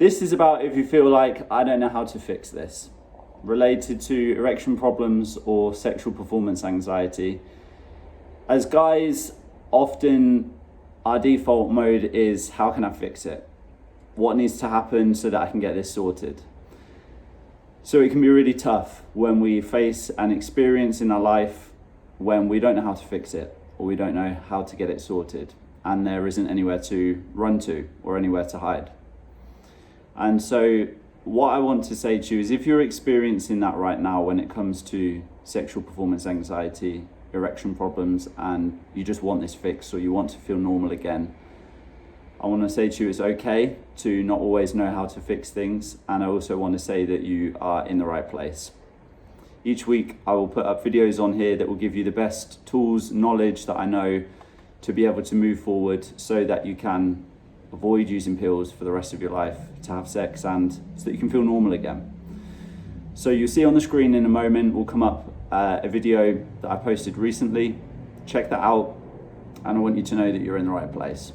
This is about if you feel like, I don't know how to fix this, related to erection problems or sexual performance anxiety. As guys, often our default mode is, how can I fix it? What needs to happen so that I can get this sorted? So it can be really tough when we face an experience in our life when we don't know how to fix it, or we don't know how to get it sorted, and there isn't anywhere to run to or anywhere to hide. And so what I want to say to you is, if you're experiencing that right now when it comes to sexual performance anxiety, erection problems, and you just want this fixed or you want to feel normal again, I want to say to you it's okay to not always know how to fix things, and I also want to say that you are in the right place. Each week I will put up videos on here that will give you the best tools, knowledge that I know to be able to move forward so that you can avoid using pills for the rest of your life to have sex, and so that you can feel normal again. So you'll see on the screen in a moment will come up a video that I posted recently. Check that out, and I want you to know that you're in the right place.